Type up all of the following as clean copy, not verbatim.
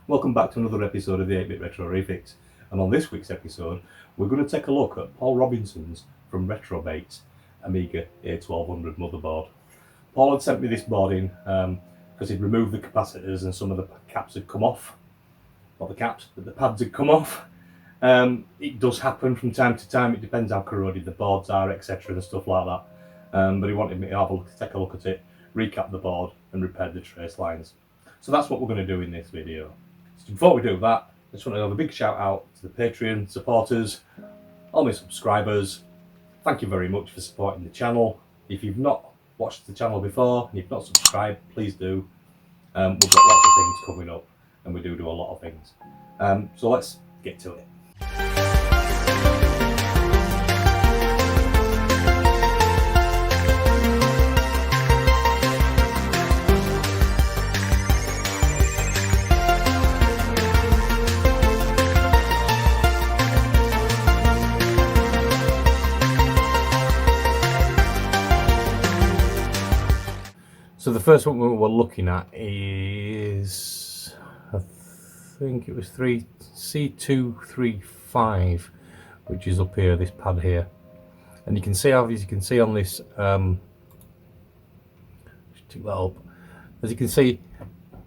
Welcome back to another episode of the 8-Bit Retro Refix, and on this week's episode we're going to take a look at Paul Robinson's from B8's Amiga A1200 motherboard. Paul had sent me this board in because he'd removed the capacitors and some of the caps had come off. Not the caps, but the pads had come off. It does happen from time to time, it depends how corroded the boards are, etc. and stuff like that. But he wanted me to have a look, take a look at it, recap the board and repair the trace lines. So that's what we're going to do in this video. So before we do that, I just want to have a big shout out to the Patreon supporters, all my subscribers. Thank you very much for supporting the channel. If you've not watched the channel before and you've not subscribed, please do. We've got lots of things coming up and we do a lot of things. So let's get to it. So the first one we're looking at is, I think it was C235, which is up here, this pad here. And you can see, as you can see on this, take that up. As you can see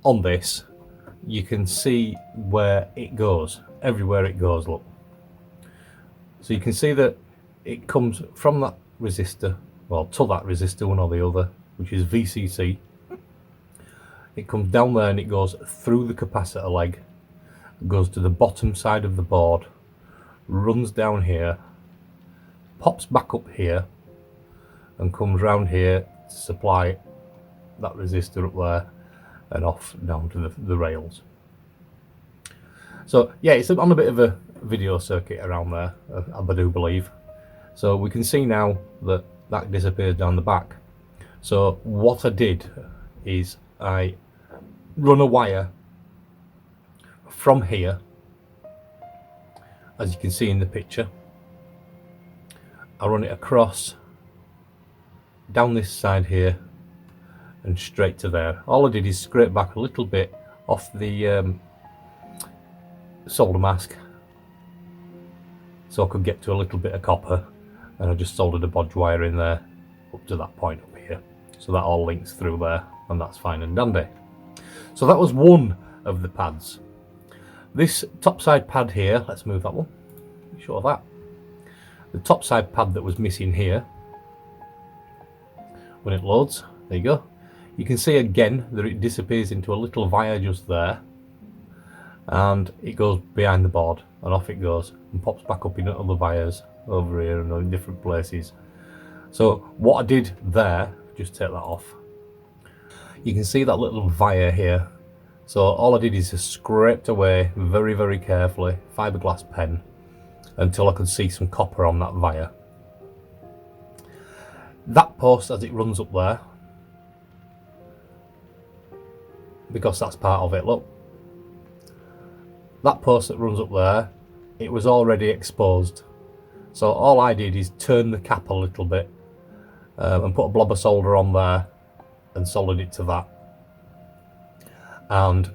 on this, you can see where it goes, everywhere it goes, look. So you can see that it comes from that resistor, well, to that resistor, one or the other, which is VCC. It comes down there and it goes through the capacitor leg, goes to the bottom side of the board, runs down here, pops back up here and comes round here to supply that resistor up there and off down to the rails. So yeah, it's on a bit of a video circuit around there, I do believe. So we can see now that that disappears down the back. So what I did is I run a wire from here, as you can see in the picture. I run it across, down this side here and straight to there. All I did is scrape back a little bit off the solder mask so I could get to a little bit of copper, and I just soldered a bodge wire in there up to that point up here. So that all links through there and that's fine and dandy. So that was one of the pads. This top side pad here, let's move that one, show that. The top side pad that was missing here, when it loads, there you go. You can see again that it disappears into a little via just there and it goes behind the board and off it goes and pops back up in other vias over here and in different places. So what I did there, just take that off, you can see that little via here. So all I did is just scraped away very, very carefully, fiberglass pen, until I could see some copper on that via. That post, as it runs up there, because that's part of it, look, that post that runs up there, it was already exposed. So all I did is turn the cap a little bit and put a blob of solder on there and soldered it to that, and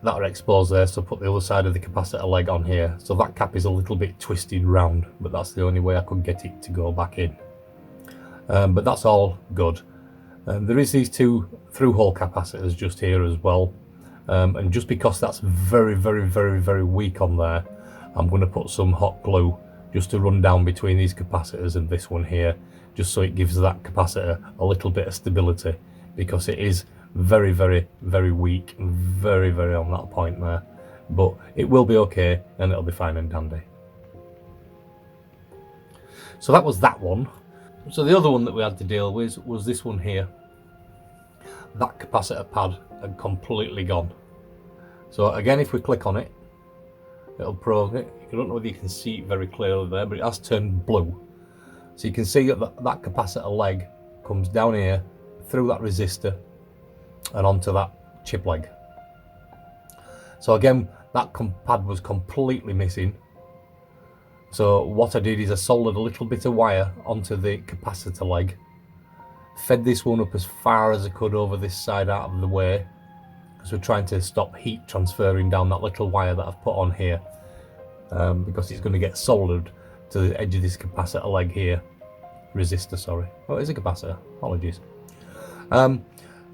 that are exposed there. So put the other side of the capacitor leg on here, so that cap is a little bit twisted round, but that's the only way I could get it to go back in. But that's all good. There is these two through hole capacitors just here as well, and just because that's very, very, very, very weak on there, I'm going to put some hot glue just to run down between these capacitors and this one here, just so it gives that capacitor a little bit of stability, because it is very, very, very weak, very, very on that point there. But it will be okay and it'll be fine and dandy. So that was that one. So the other one that we had to deal with was this one here. That capacitor pad had completely gone. So again, if we click on it, it'll probe it. I don't know whether you can see it very clearly there, but it has turned blue. So you can see that that capacitor leg comes down here through that resistor and onto that chip leg. So again, that pad was completely missing. So what I did is I soldered a little bit of wire onto the capacitor leg, fed this one up as far as I could over this side out of the way, So trying to stop heat transferring down that little wire that I've put on here, because it's going to get soldered to the edge of this capacitor leg here. Resistor, sorry. Oh, it is a capacitor. Apologies.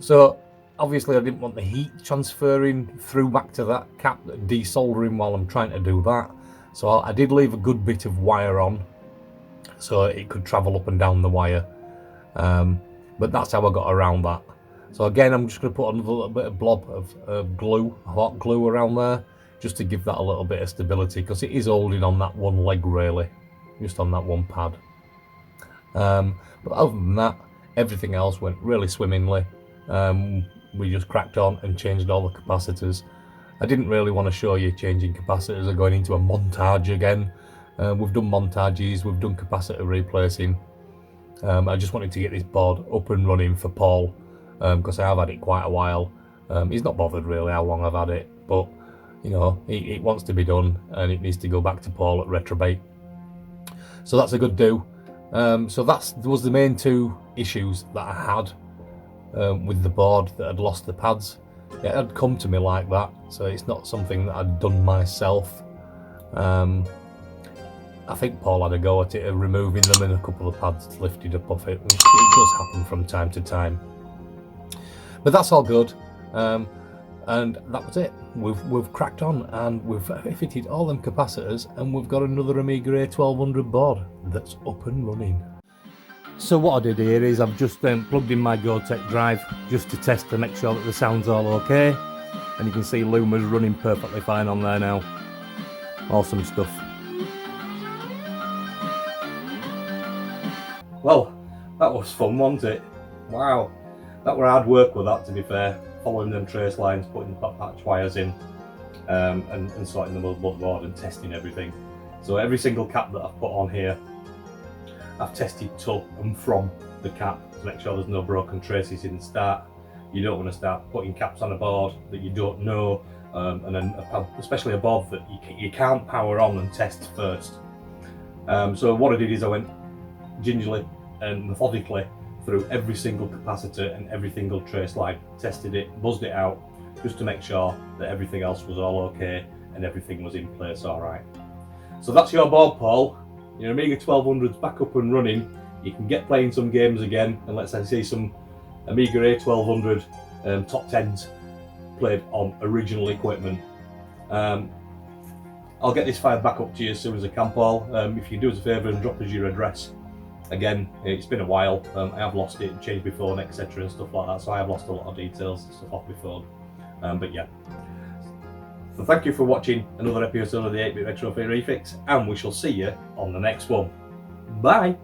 So obviously I didn't want the heat transferring through back to that cap, desoldering while I'm trying to do that. So I did leave a good bit of wire on, so it could travel up and down the wire. But that's how I got around that. So again, I'm just going to put another little bit of blob of glue, hot glue around there, just to give that a little bit of stability, because it is holding on that one leg really, just on that one pad. But other than that, everything else went really swimmingly. We just cracked on and changed all the capacitors. I didn't really want to show you changing capacitors or going into a montage again. We've done montages, we've done capacitor replacing. I just wanted to get this board up and running for Paul, because I have had it quite a while. He's not bothered really how long I've had it, but you know, it wants to be done and it needs to go back to Paul at Retrobate. So that's a good do. So that was the main two issues that I had with the board, that had lost the pads. It had come to me like that, so it's not something that I'd done myself. I think Paul had a go at it, removing them, and a couple of pads lifted up off it. It does happen from time to time, but that's all good. And that was it. We've cracked on and we've fitted all them capacitors, and we've got another Amiga A1200 board that's up and running. So what I did here is I've just plugged in my GoTech drive just to test to make sure that the sound's all okay, and you can see Luma's running perfectly fine on there now. Awesome stuff. Well, that was fun, wasn't it? Wow, that were hard work with that, to be fair. Following them trace lines, putting the patch wires in, and sorting the motherboard and testing everything. So every single cap that I've put on here, I've tested to and from the cap to make sure there's no broken traces in the start. You don't want to start putting caps on a board that you don't know, and then especially a board that you can't power on and test first. So what I did is I went gingerly and methodically through every single capacitor and every single trace line, tested it, buzzed it out, just to make sure that everything else was all okay and everything was in place all right. So that's your board, Paul. Your Amiga 1200's back up and running. You can get playing some games again, and let's say see some Amiga A1200 top 10s played on original equipment. I'll get this fired back up to you as soon as I can, Paul. If you do us a favour and drop us your address. Again, it's been a while. I have lost it, changed my phone, etc. and stuff like that, so I have lost a lot of details and stuff off my phone. But yeah. So thank you for watching another episode of the 8-Bit Retro Refix, and we shall see you on the next one. Bye!